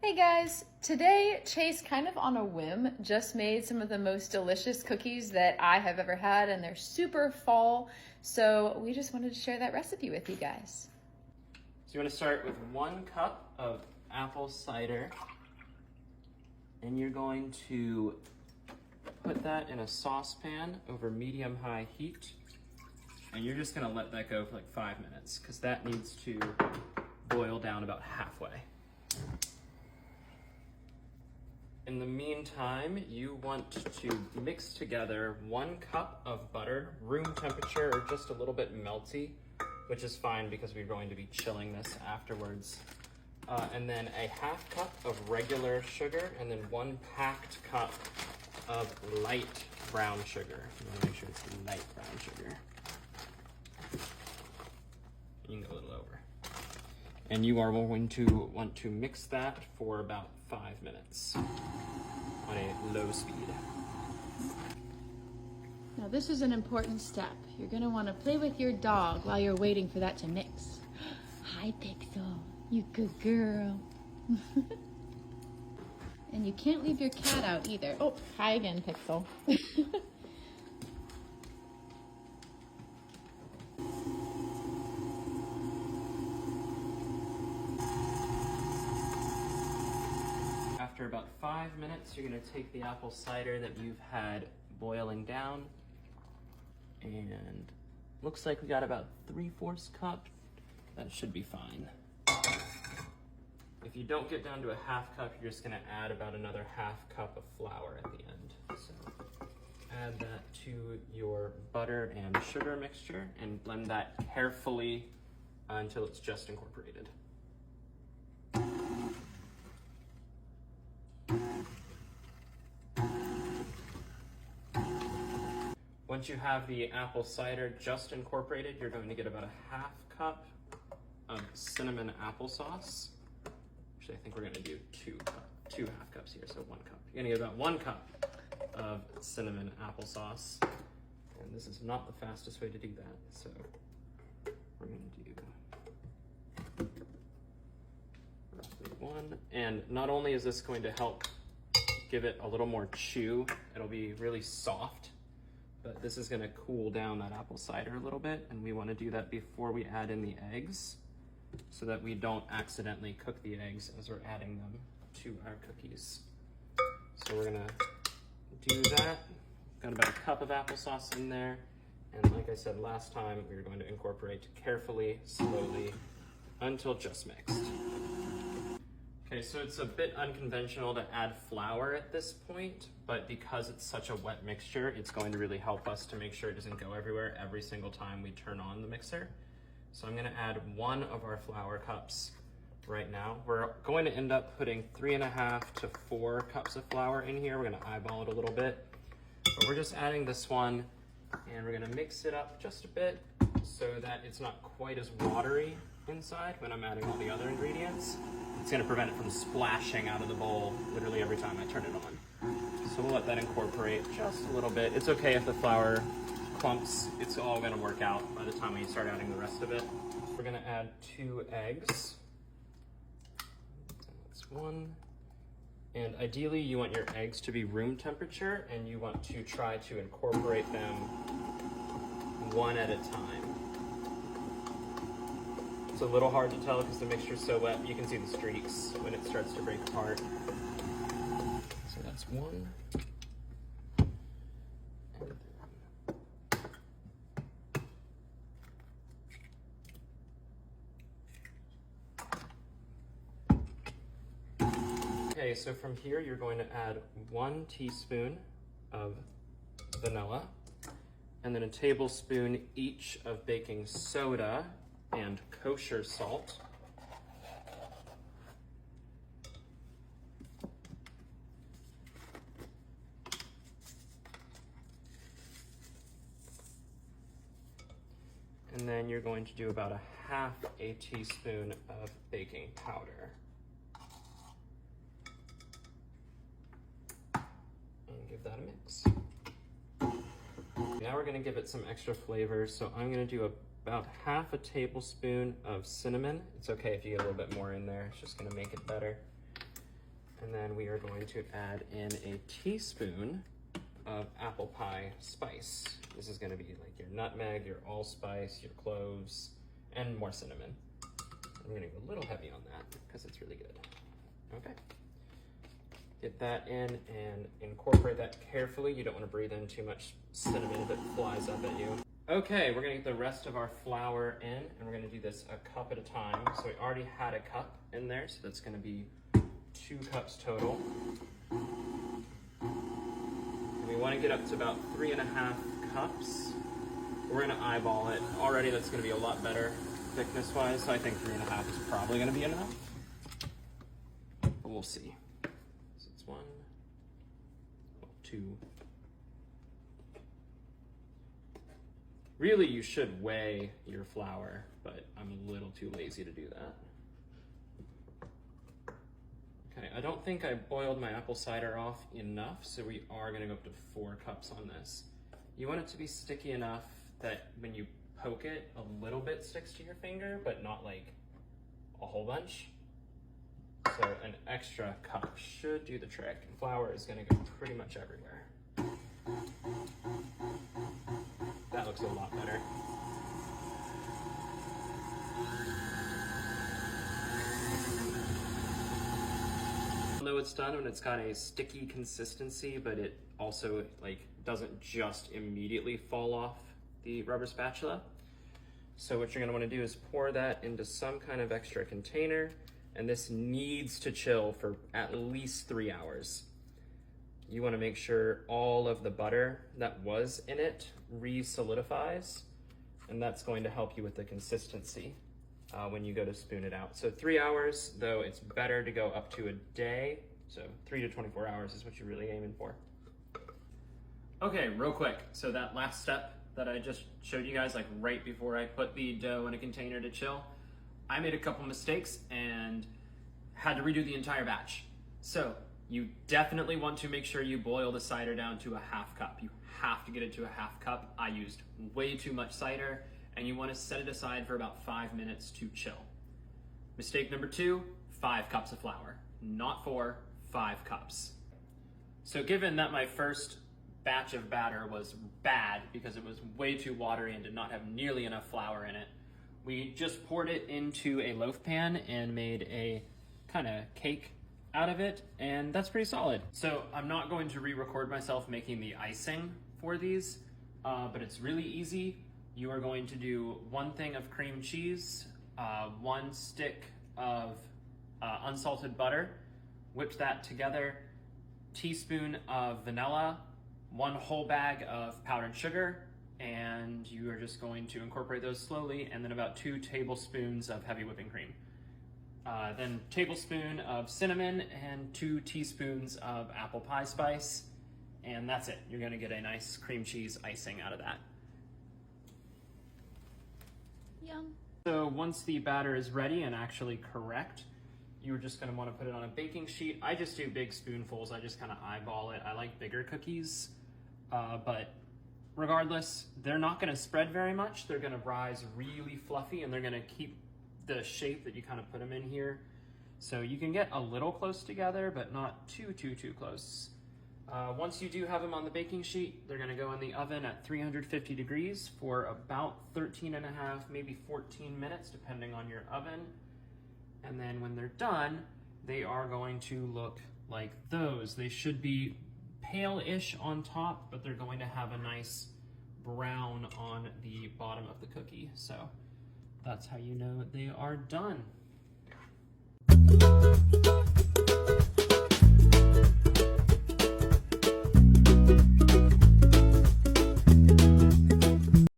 Hey guys, today Chase kind of on a whim just made some of the most delicious cookies that I have ever had, and they're super fall, so we just wanted to share that recipe with you guys. So you want to start with 1 cup of apple cider, and you're going to put that in a saucepan over medium-high heat, and you're just going to let that go for like 5 minutes because that needs to boil down about halfway. In the meantime, you want to mix together 1 cup of butter, room temperature or just a little bit melty, which is fine because we're going to be chilling this afterwards. And then a 1/2 cup of regular sugar, and then 1 packed cup of light brown sugar. You want to make sure it's light brown sugar. You can go a little over. And you are going to want to mix that for about 5 minutes on a low speed. Now this is an important step. You're going to want to play with your dog while you're waiting for that to mix. Hi Pixel, you good girl. And you can't leave your cat out either. Oh, hi again Pixel. After about 5 minutes, you're going to take the apple cider that you've had boiling down, and looks like we got about 3/4 cup. That should be fine. If you don't get down to a 1/2 cup, you're just going to add about another 1/2 cup of flour at the end. So add that to your butter and sugar mixture and blend that carefully until it's just incorporated. Once you have the apple cider just incorporated, you're going to get about a 1/2 cup of cinnamon applesauce. Actually, I think we're going to do 2 1/2 cups here, so 1 cup. You're going to get about 1 cup of cinnamon applesauce. And this is not the fastest way to do that, so we're going to do roughly 1. And not only is this going to help give it a little more chew, it'll be really soft, but this is going to cool down that apple cider a little bit, and we want to do that before we add in the eggs so that we don't accidentally cook the eggs as we're adding them to our cookies. So we're going to do that. Got about a cup of applesauce in there, and like I said last time, we're going to incorporate carefully, slowly, until just mixed. Okay, so it's a bit unconventional to add flour at this point, but because it's such a wet mixture, it's going to really help us to make sure it doesn't go everywhere every single time we turn on the mixer. So I'm gonna add 1 of our flour cups right now. We're going to end up putting 3.5 to 4 cups of flour in here. We're gonna eyeball it a little bit, but we're just adding this one, and we're gonna mix it up just a bit so that it's not quite as watery inside when I'm adding all the other ingredients. It's going to prevent it from splashing out of the bowl literally every time I turn it on. So we'll let that incorporate just a little bit. It's okay if the flour clumps. It's all going to work out by the time we start adding the rest of it. We're going to add 2 eggs. That's 1. And ideally you want your eggs to be room temperature, and you want to try to incorporate them 1 at a time. It's a little hard to tell because the mixture's so wet. You can see the streaks when it starts to break apart. So that's 1. Okay, so from here you're going to add 1 teaspoon of vanilla, and then a tablespoon each of baking soda and kosher salt. And then you're going to do about 1/2 teaspoon of baking powder. And give that a mix. Now we're going to give it some extra flavor, so I'm going to do about 1/2 tablespoon of cinnamon. It's okay if you get a little bit more in there, it's just going to make it better. And then we are going to add in a teaspoon of apple pie spice. This is going to be like your nutmeg, your allspice, your cloves, and more cinnamon. I'm going to go a little heavy on that because it's really good. Okay. Get that in and incorporate that carefully. You don't want to breathe in too much cinnamon if it flies up at you. Okay, we're going to get the rest of our flour in, and we're going to do this a cup at a time. So we already had a cup in there, so that's going to be 2 cups total. And we want to get up to about 3.5 cups. We're going to eyeball it. Already that's going to be a lot better thickness-wise, so I think 3.5 is probably going to be enough. But we'll see. So it's 1, 2. Really, you should weigh your flour, but I'm a little too lazy to do that. Okay, I don't think I boiled my apple cider off enough, so we are gonna go up to 4 cups on this. You want it to be sticky enough that when you poke it, a little bit sticks to your finger, but not like a whole bunch. So an extra cup should do the trick. And flour is gonna go pretty much everywhere. That looks a lot better. You'll know it's done when it's got a sticky consistency, but it also like doesn't just immediately fall off the rubber spatula. So what you're gonna wanna do is pour that into some kind of extra container, and this needs to chill for at least 3 hours. You wanna make sure all of the butter that was in it re-solidifies, and that's going to help you with the consistency when you go to spoon it out. So 3 hours, though it's better to go up to a day. So 3 to 24 hours is what you're really aiming for. Okay, real quick. So that last step that I just showed you guys, like right before I put the dough in a container to chill, I made a couple mistakes and had to redo the entire batch. So you definitely want to make sure you boil the cider down to a 1/2 cup. You have to get it to a 1/2 cup. I used way too much cider, and you want to set it aside for about 5 minutes to chill. Mistake number 2, 5 cups of flour. Not 4, 5 cups. So given that my first batch of batter was bad because it was way too watery and did not have nearly enough flour in it, we just poured it into a loaf pan and made a kind of cake out of it, and that's pretty solid. So I'm not going to re-record myself making the icing for these, but it's really easy. You are going to do 1 thing of cream cheese, 1 stick of unsalted butter, whip that together, teaspoon of vanilla, 1 whole bag of powdered sugar, and you are just going to incorporate those slowly, and then about 2 tablespoons of heavy whipping cream. Then tablespoon of cinnamon and 2 teaspoons of apple pie spice, and that's it. You're gonna get a nice cream cheese icing out of that. Yum. So once the batter is ready and actually correct, you're just gonna wanna put it on a baking sheet. I just do big spoonfuls. I just kinda eyeball it. I like bigger cookies, but regardless, they're not gonna spread very much. They're gonna rise really fluffy, and they're gonna keep the shape that you kind of put them in here. So you can get a little close together, but not too close. Once you do have them on the baking sheet, they're gonna go in the oven at 350 degrees for about 13.5, maybe 14 minutes, depending on your oven. And then when they're done, they are going to look like those. They should be pale-ish on top, but they're going to have a nice brown on the bottom of the cookie. So that's how you know they are done.